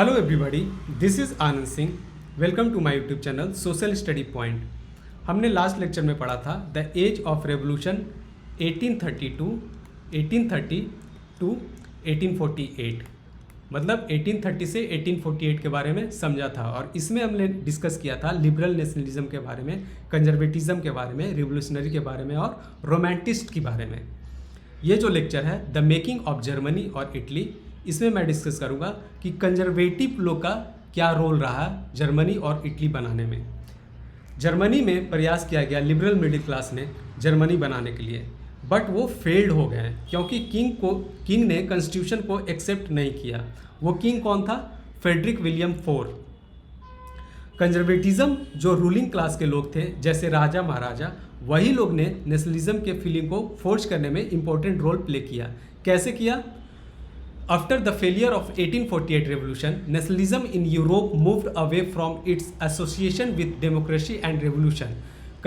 Hello everybody, this is Anand Singh. Welcome to my YouTube channel social study point. हमने last lecture में पढ़ा था the age of revolution 1830 to 1848, मतलब 1830 से 1848 के बारे में समझा था। और इसमें हमने डिस्कस किया था लिबरल नेशनलिज्म के बारे में, कंजर्वेटिज्म के बारे में, रिवोल्यूशनरी के बारे में और रोमांटिस्ट के बारे में। ये जो लेक्चर है द मेकिंग ऑफ जर्मनी और इटली, इसमें मैं डिस्कस करूंगा कि कंजर्वेटिव लोग का क्या रोल रहा जर्मनी और इटली बनाने में। जर्मनी में प्रयास किया गया लिबरल मिडिल क्लास ने जर्मनी बनाने के लिए, बट वो फेल्ड हो गए क्योंकि किंग ने कॉन्स्टिट्यूशन को एक्सेप्ट नहीं किया। वो किंग कौन था? Frederick William four. कंजर्वेटिज्म जो रूलिंग क्लास के लोग थे, जैसे राजा महाराजा, वही लोग ने नेशनलिज्म के फीलिंग को फोर्स करने में इंपॉर्टेंट रोल प्ले किया। कैसे किया? After the failure of 1848 revolution, nationalism in Europe moved away from its association with democracy and revolution.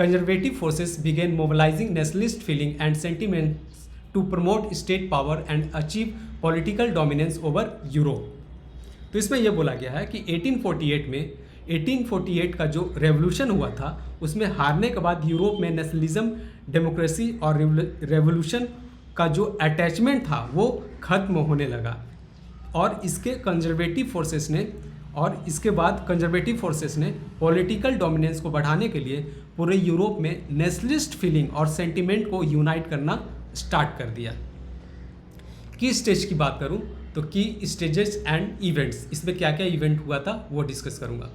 Conservative forces began mobilizing nationalist feeling and sentiments to promote state power and achieve political dominance over Europe. तो इसमें यह बोला गया है कि 1848 का जो revolution हुआ था, उसमें हारने के बाद यूरोप में नेशनलिज्म, डेमोक्रेसी और रेवोल्यूशन का जो अटैचमेंट था वो खत्म होने लगा। और इसके कंजर्वेटिव फोर्सेस ने पॉलिटिकल डोमिनेंस को बढ़ाने के लिए पूरे यूरोप में नेशनलिस्ट फीलिंग और सेंटिमेंट को यूनाइट करना स्टार्ट कर दिया। की स्टेज की बात करूं तो की स्टेजेस एंड इवेंट्स, इसमें क्या क्या इवेंट हुआ था वो डिस्कस करूंगा।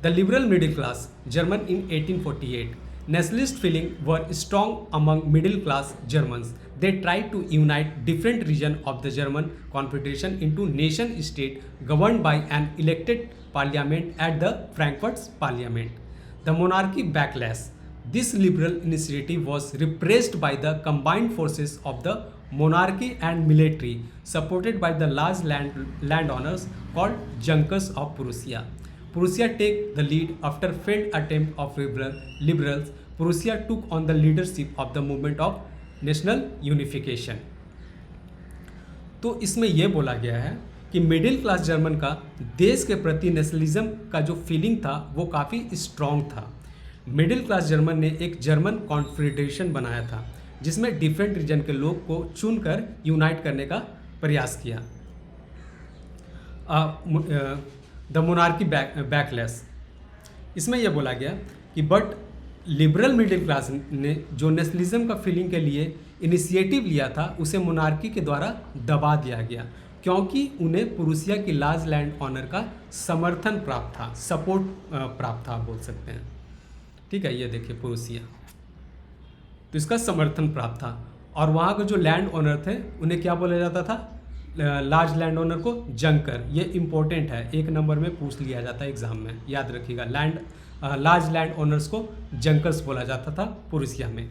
The liberal middle class German in 1848, nationalist feeling were strong among middle class Germans. They tried to unite different regions of the German Confederation into nation state governed by an elected parliament at the Frankfurt Parliament. The monarchy backlash. This liberal initiative was repressed by the combined forces of the monarchy and military, supported by the large landowners called Junkers of Prussia. Prussia take the lead after failed attempt of liberals. Prussia took on the leadership of the movement of national unification. तो इसमें यह बोला गया है कि middle class German का देश के प्रति नेशनलिज्म का जो फीलिंग था वो काफ़ी स्ट्रॉन्ग था। मिडिल क्लास जर्मन ने एक जर्मन कॉन्फेडरेशन बनाया था जिसमें डिफरेंट रीजन के लोग को चुनकर यूनाइट करने का प्रयास किया। द मोनार्की बैकलेस, इसमें यह बोला गया कि बट लिबरल मिडिल क्लास ने जो नेशनलिज्म का फीलिंग के लिए इनिशिएटिव लिया था उसे मोनार्की के द्वारा दबा दिया गया क्योंकि उन्हें प्रूसिया की लार्ज लैंड ऑनर का समर्थन प्राप्त था, सपोर्ट प्राप्त था बोल सकते हैं। ठीक है, ये देखिए प्रूसिया, तो इसका समर्थन प्राप्त था। और वहाँ के जो लैंड ऑनर थे उन्हें क्या बोला जाता था? लार्ज लैंड ओनर को जंकर। ये इंपॉर्टेंट है, एक नंबर में पूछ लिया जाता है एग्जाम में, याद रखिएगा। लार्ज लैंड ओनर्स को जंकर्स बोला जाता था प्रूसिया में।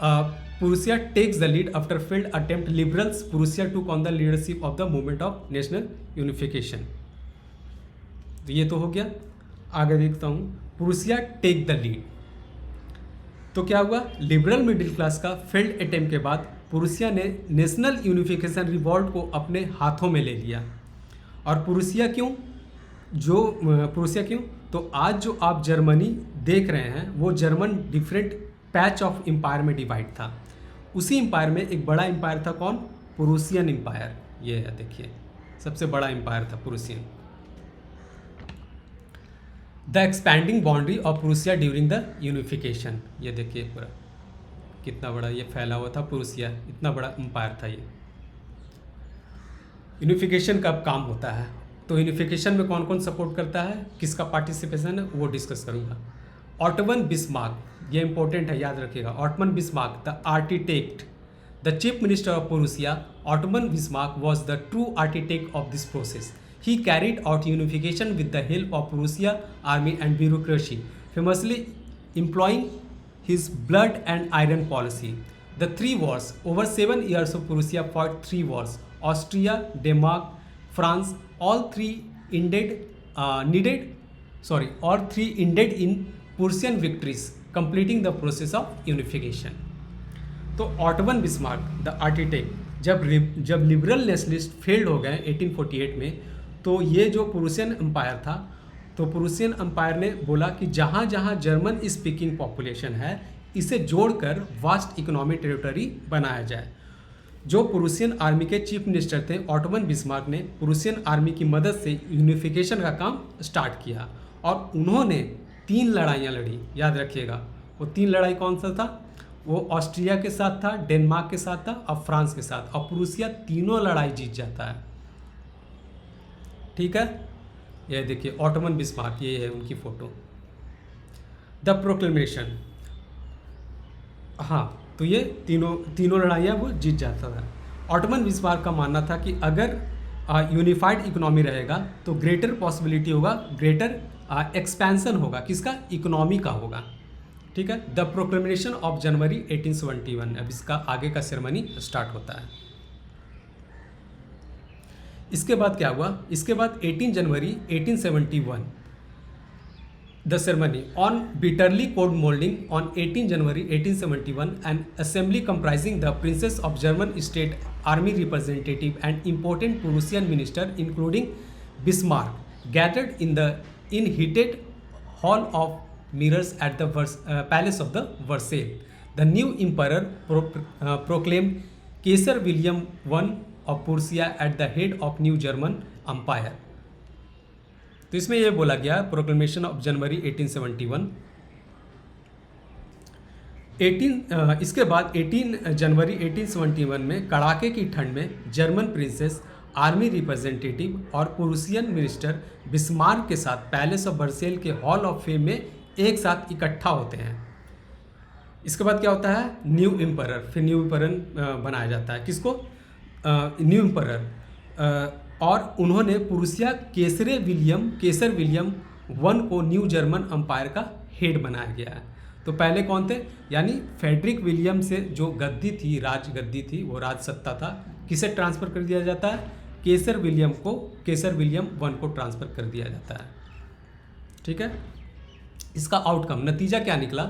Prussia takes the lead after failed attempt liberals. Prussia took on the leadership of the movement of national unification. तो ये तो हो गया। आगे देखता हूँ, प्रूसिया टेक द लीड। तो क्या हुआ? लिबरल मिडिल क्लास का फेल्ड अटेम्प्ट के बाद प्रूसिया ने नेशनल यूनिफिकेशन रिवॉल्ट को अपने हाथों में ले लिया। और प्रूसिया क्यों? तो आज जो आप जर्मनी देख रहे हैं वो German different patch of empire में डिवाइड था। उसी एम्पायर में एक बड़ा एम्पायर था, कौन? Prussian empire. ये है, देखिए, सबसे बड़ा एम्पायर था Prussian. The expanding boundary of Prussia during the unification, ये देखिए पूरा कितना बड़ा ये फैला हुआ था प्रूसिया, इतना बड़ा एम्पायर था ये। यूनिफिकेशन कब काम होता है? तो यूनिफिकेशन में कौन कौन सपोर्ट करता है, किसका पार्टिसिपेशन है, वो डिस्कस करूंगा। ऑटोमन बिस्मार्क, ये इंपॉर्टेंट है, याद रखिएगा। Ottoman Bismarck the architect, the chief minister of Prussia, Ottoman Bismarck was the true architect of this process. He carried out unification with the help of Prussia army and bureaucracy, famously employing his blood and iron policy. The three wars, over 7 years of Prussia fought 3 wars. Austria, Denmark, France, all three ended in Prussian victories, completing the process of unification. तो Ottoman Bismarck the architect, जब liberal nationalist failed हो गए 1848 में, तो ये जो Prussian empire था, तो प्रूसियन एम्पायर ने बोला कि जहाँ जहाँ जर्मन स्पीकिंग पॉपुलेशन है इसे जोड़कर वास्ट इकोनॉमिक टेरिटरी बनाया जाए। जो प्रूसियन आर्मी के चीफ मिनिस्टर थे ऑटोमन बिस्मार्क ने प्रूसियन आर्मी की मदद से यूनिफिकेशन का काम स्टार्ट किया और उन्होंने 3 लड़ाइयाँ लड़ी, याद रखिएगा। वो 3 लड़ाई कौन सा था? वो ऑस्ट्रिया के साथ था, डेनमार्क के साथ था और फ्रांस के साथ, और प्रूसिया तीनों लड़ाई जीत जाता है। ठीक है, ये देखिए ऑटोमन बिस्मार्क, ये है उनकी फोटो। द प्रोक्लेमेशन, हाँ, तो ये तीनों लड़ाइयाँ वो जीत जाता था। ऑटोमन बिस्मार्क का मानना था कि अगर यूनिफाइड इकोनॉमी रहेगा तो ग्रेटर पॉसिबिलिटी होगा, ग्रेटर एक्सपेंशन होगा, किसका? इकोनॉमी का होगा। ठीक है, द प्रोक्लेमेशन ऑफ जनवरी 1871, अब इसका आगे का सेरेमनी स्टार्ट होता है। इसके बाद क्या हुआ? इसके बाद 18 जनवरी 1871 the ceremony on bitterly cold molding on 18 January 1871 an assembly comprising the princes of German state army representative and important Prussian minister including Bismarck gathered in heated hall of mirrors at the palace of the Versailles. The new emperor proclaimed Kaiser William I of Prussia at the head of new German empire. तो इसमें यह बोला गया proclamation of January 1871। इसके बाद 18 जनवरी 1871 में कड़ाके की ठंड में जर्मन प्रिंसेस, आर्मी रिप्रेजेंटेटिव और प्रूसियन मिनिस्टर बिस्मार्क के साथ पैलेस ऑफ वर्सेल के हॉल ऑफ फेम में एक साथ इकट्ठा होते हैं। इसके बाद क्या होता है? न्यू एम्परर, फिर न्यू एम्परर बनाया जाता है। किसको? New emperor. और उन्होंने प्रूसिया केसर विलियम वन को न्यू जर्मन अंपायर का हेड बनाया गया है। तो पहले कौन थे? यानी फेडरिक विलियम से जो गद्दी थी, राजगद्दी थी, वो राज सत्ता था, किसे ट्रांसफ़र कर दिया जाता है? केसर विलियम वन को ट्रांसफ़र कर दिया जाता है। ठीक है, इसका आउटकम, नतीजा क्या निकला?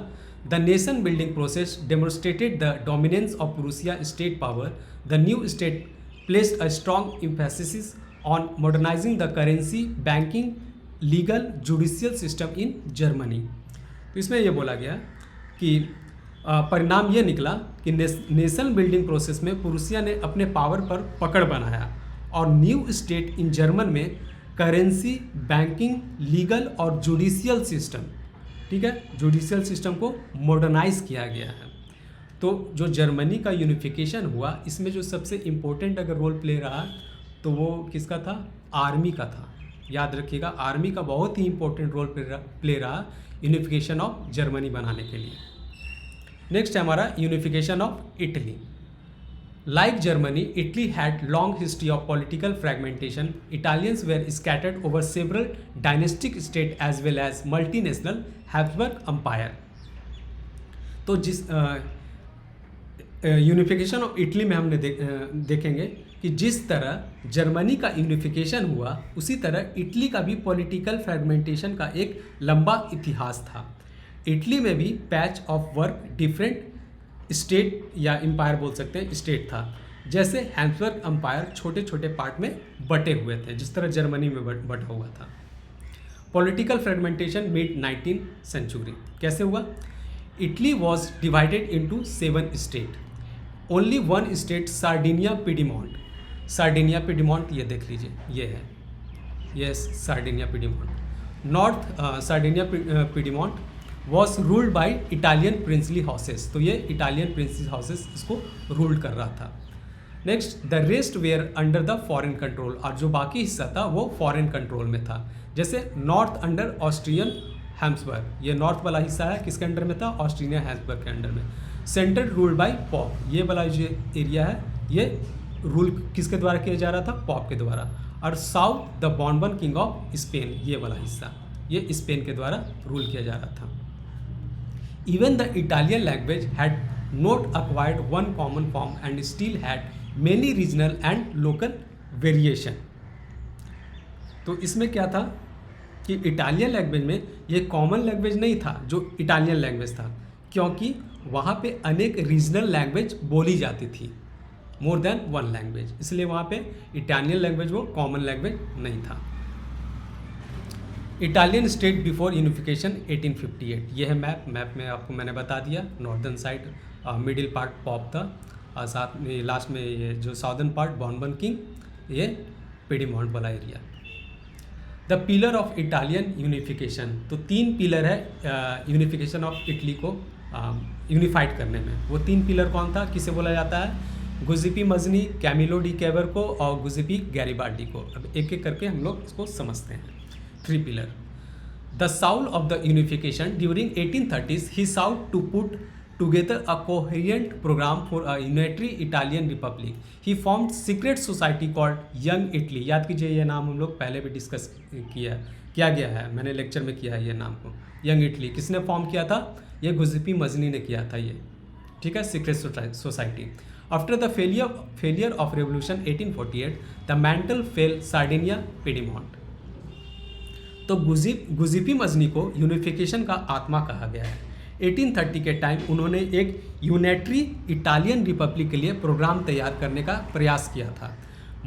The nation building process demonstrated the dominance of Prussia state power. The new state placed a strong emphasis on modernizing the currency, banking, legal, judicial system in Germany। तो इसमें ये बोला गया कि परिणाम ये निकला कि नेशन बिल्डिंग प्रोसेस में प्रूसिया ने अपने पावर पर पकड़ बनाया और न्यू स्टेट इन जर्मन में करेंसी, बैंकिंग, लीगल और जुडिशियल सिस्टम, ठीक है, जुडिशियल सिस्टम को मॉडर्नाइज किया गया है। तो जो जर्मनी का यूनिफिकेशन हुआ, इसमें जो सबसे इम्पोर्टेंट अगर रोल प्ले रहा तो वो किसका था? आर्मी का था। याद रखिएगा, आर्मी का बहुत ही इंपॉर्टेंट रोल प्ले रहा यूनिफिकेशन ऑफ जर्मनी बनाने के लिए। नेक्स्ट है हमारा unification of Italy. Like Germany, Italy had long history of political fragmentation. Italians were scattered over several dynastic state as well as multinational Habsburg empire. तो जिस unification of Italy में हमने देखेंगे कि जिस तरह जर्मनी का यूनिफिकेशन हुआ, उसी तरह इटली का भी पॉलिटिकल फ्रैगमेंटेशन का एक लंबा इतिहास था। इटली में भी patch of work different state या एम्पायर बोल सकते हैं, स्टेट था। जैसे हैब्सबर्ग एम्पायर छोटे छोटे पार्ट में बटे हुए थे, जिस तरह जर्मनी में बटा हुआ था। Political fragmentation mid 19th century कैसे हुआ? Italy was divided into 7 state. Only 1 state Sardinia Piedmont, ये देख लीजिए, ये है, yes, Sardinia Piedmont. North Sardinia Piedmont was ruled by Italian princely houses. तो ये इटालियन प्रिंसली हाउसेस इसको रूल कर रहा था। Next, the rest were under the foreign control, और जो बाकी हिस्सा था वो फॉरेन कंट्रोल में था। जैसे नॉर्थ अंडर ऑस्ट्रियन हैब्सबर्ग, ये नॉर्थ वाला हिस्सा है, किसके अंडर में था? ऑस्ट्रिया हैब्सबर्ग के अंडर में। सेंटर रूल्ड बाय पॉप, ये वाला जो एरिया है ये रूल किसके द्वारा किया जा रहा था? पॉप के द्वारा। और south the Bourbon king of Spain, ये वाला हिस्सा ये स्पेन के द्वारा रूल किया जा रहा था। Even the Italian language had not acquired one common form and still had many regional and local variation. तो इसमें क्या था कि इटालियन लैंग्वेज में ये कॉमन लैंग्वेज नहीं था जो इटालियन लैंग्वेज था, क्योंकि वहाँ पे अनेक रीजनल लैंग्वेज बोली जाती थी मोर देन वन लैंग्वेज, इसलिए वहाँ पे इटालियन लैंग्वेज वो कॉमन लैंग्वेज नहीं था। इटालियन स्टेट बिफोर यूनिफिकेशन 1858, ये है मैप में आपको मैंने बता दिया। Northern side middle part pop था, और साथ में लास्ट में ये जो साउदर्न पार्ट बॉर्बन किंग, ये पिडीमॉन्ट वाला area. The pillar of Italian unification, तो 3 पिलर है यूनिफिकेशन ऑफ इटली को यूनिफाइड करने में। वो 3 पिलर कौन था, किसे बोला जाता है? गुजिपी मजनी, कैमिलो डी कैवर को और गुजिपी गैरिबाल्डी को। अब एक एक करके हम लोग इसको समझते हैं। 3 pillar. The soul of the unification during 1830s ही sought to put together a coherent program for a unitary Italian republic. He formed secret society called Young Italy. याद कीजिए, ये नाम हम लोग पहले भी डिस्कस किया गया है, मैंने लेक्चर में किया है ये नाम को। यंग इटली किसने फॉर्म किया था? ये गुजिपी मजनी ने किया था ये, ठीक है, secret society. After the failure of revolution 1848 the mantle fell Sardinia Piedmont. तो गुजिपी मजनी को यूनिफिकेशन का आत्मा कहा गया है। 1830 के टाइम उन्होंने एक यूनिटरी इटालियन रिपब्लिक के लिए प्रोग्राम तैयार करने का प्रयास किया था।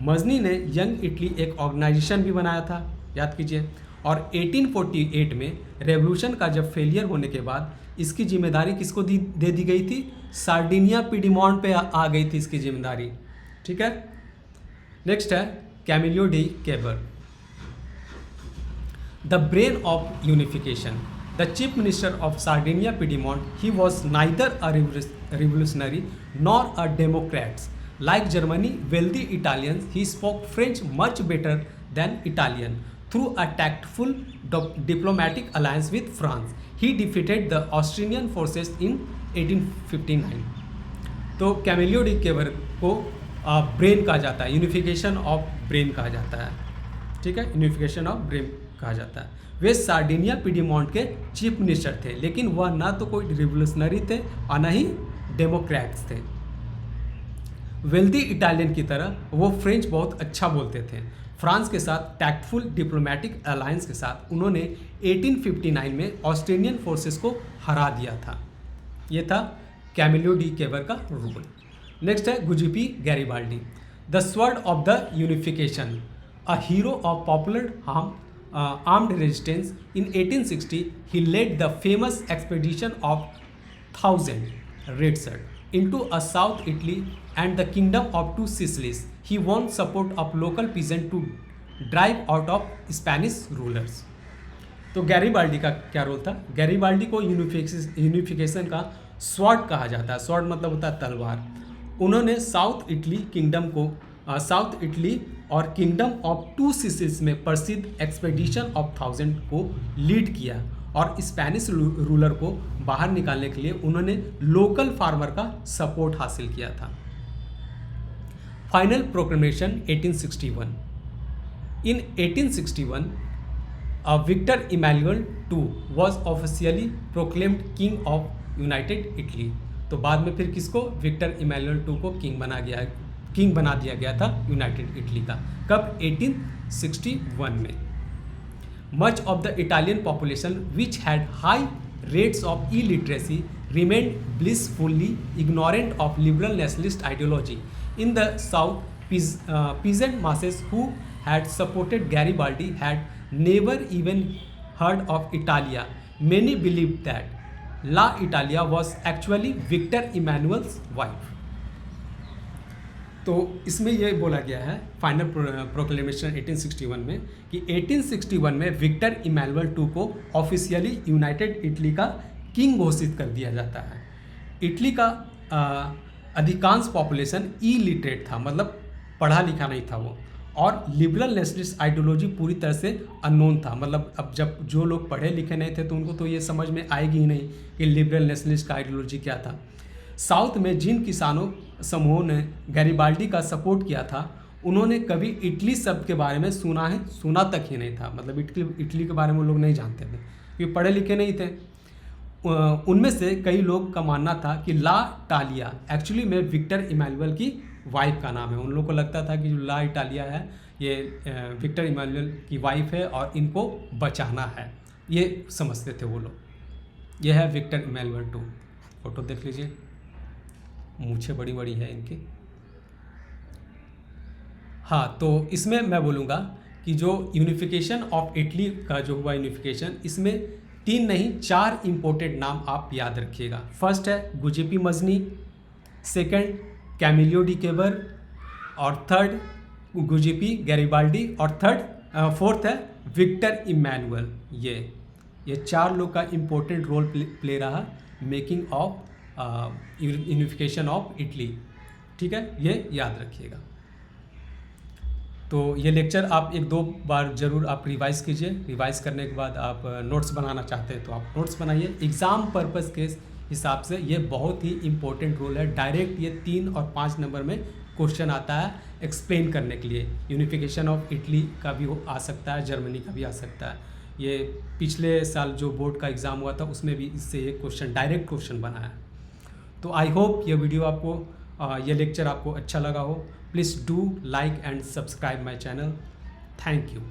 मजनी ने यंग इटली एक ऑर्गेनाइजेशन भी बनाया था, याद कीजिए। और 1848 में रेवोल्यूशन का जब फेलियर होने के बाद इसकी जिम्मेदारी किसको दे दी गई थी? सार्डिनिया पिडीमॉन्ट पे आ गई थी इसकी जिम्मेदारी, ठीक है। नेक्स्ट है Camillo de Cavour, the brain of unification. The chief minister of Sardinia Piedmont, he was neither a revolutionary nor a Democrat. Like Germany, wealthy Italians, he spoke French much better than Italian. Through a tactful diplomatic alliance with France, he defeated the Austrian forces in 1859. तो Camillo de Cavour को brain कहा जाता है, unification of brain कहा जाता है, ठीक है, यूनिफिकेशन ऑफ ब्रेन कहा जाता है। वे सार्डिनिया पिडीमॉन्ट के चीफ मिनिस्टर थे, लेकिन वह ना तो कोई रिवोल्यूशनरी थे और ना ही डेमोक्रेट्स थे। वेल्दी इटालियन की तरह वो फ्रेंच बहुत अच्छा बोलते थे। फ्रांस के साथ टैक्टफुल डिप्लोमेटिक अलायंस के साथ उन्होंने 1859 में ऑस्ट्रेलियन फोर्सेस को हरा दिया था। ये था कैमिलो डी कैवर का रूल। नेक्स्ट है Giuseppe Garibaldi, the sword of the unification, a hero of popular armed resistance. In 1860, he led the famous expedition of 1000 Red Shirt into a South Italy and the kingdom of two Sicilies. He won support of local peasants to drive out of Spanish rulers. तो Garibaldi का क्या role था? Garibaldi को unification का sword कहा जाता है। Sword मतलब होता है तलवार। उन्होंने साउथ इटली और किंगडम ऑफ टू सिसिल्स में प्रसिद्ध एक्सपेडिशन ऑफ 1000 को लीड किया और स्पेनिश रूलर को बाहर निकालने के लिए उन्होंने लोकल फार्मर का सपोर्ट हासिल किया था। Final proclamation 1861। In 1861 Victor Emmanuel II was officially proclaimed king of united Italy. तो बाद में फिर किसको? विक्टर इमैनुअल II को किंग बना दिया गया था यूनाइटेड इटली का। कब? 1861 में। Much of the Italian population which had high rates of illiteracy remained blissfully ignorant of liberal nationalist ideology in the south. peasant masses who had supported Garibaldi had never even heard of Italia. Many believed that La Italia was actually Victor Emmanuel's wife. तो इसमें ये बोला गया है final proclamation 1861 में कि 1861 में Victor Emmanuel II को ऑफिशियली यूनाइटेड इटली का किंग घोषित कर दिया जाता है। इटली का अधिकांश पॉपुलेशन इलिटरेट था, मतलब पढ़ा लिखा नहीं था वो, और लिबरल नेशनलिस्ट आइडियोलॉजी पूरी तरह से अननोन था। मतलब अब जब जो लोग पढ़े लिखे नहीं थे तो उनको तो ये समझ में आएगी ही नहीं कि लिबरल नेशनलिस्ट का आइडियोलॉजी क्या था। साउथ में जिन किसानों समूहों ने गैरिबाल्डी का सपोर्ट किया था उन्होंने कभी इटली शब्द के बारे में सुना तक ही नहीं था। मतलब इटली के बारे में लोग नहीं जानते थे क्योंकि पढ़े लिखे नहीं थे। उनमें से कई लोग का मानना था कि ला इटालिया एक्चुअली में विक्टर इमैनुअल की वाइफ का नाम है। उन लोगों को लगता था कि जो ला इटालिया है ये विक्टर इमैनुअल की वाइफ है और इनको बचाना है, ये समझते थे वो लोग। ये है विक्टर इमैनुअल II, फोटो देख लीजिए, मूछें बड़ी बड़ी है इनकी। हाँ, तो इसमें मैं बोलूँगा कि जो यूनिफिकेशन ऑफ इटली का जो हुआ यूनिफिकेशन, इसमें 3 नहीं 4 इम्पोर्टेंट नाम आप याद रखिएगा। फर्स्ट है गुजिपी मजनी, सेकंड कैमिलियो डी केबर, और थर्ड गुजिपी गैरिबाल्डी, और फोर्थ है विक्टर इमैनुअल। ये 4 लोग का इम्पोर्टेंट रोल प्ले रहा making of unification of Italy. ठीक है, ये याद रखिएगा। तो ये लेक्चर आप 1-2 बार ज़रूर आप रिवाइज़ कीजिए। रिवाइज़ करने के बाद आप नोट्स बनाना चाहते हैं तो आप नोट्स बनाइए। एग्ज़ाम पर्पज़ के हिसाब से ये बहुत ही इम्पोर्टेंट रोल है। डायरेक्ट ये 3 और 5 नंबर में क्वेश्चन आता है एक्सप्लेन करने के लिए। यूनिफिकेशन ऑफ इटली का भी आ सकता है, जर्मनी का भी आ सकता है। ये पिछले साल जो बोर्ड का एग्ज़ाम हुआ था उसमें भी इससे ये क्वेश्चन डायरेक्ट क्वेश्चन बना है। तो आई होप ये वीडियो आपको ये लेक्चर आपको अच्छा लगा हो। Please do like and subscribe my channel. Thank you.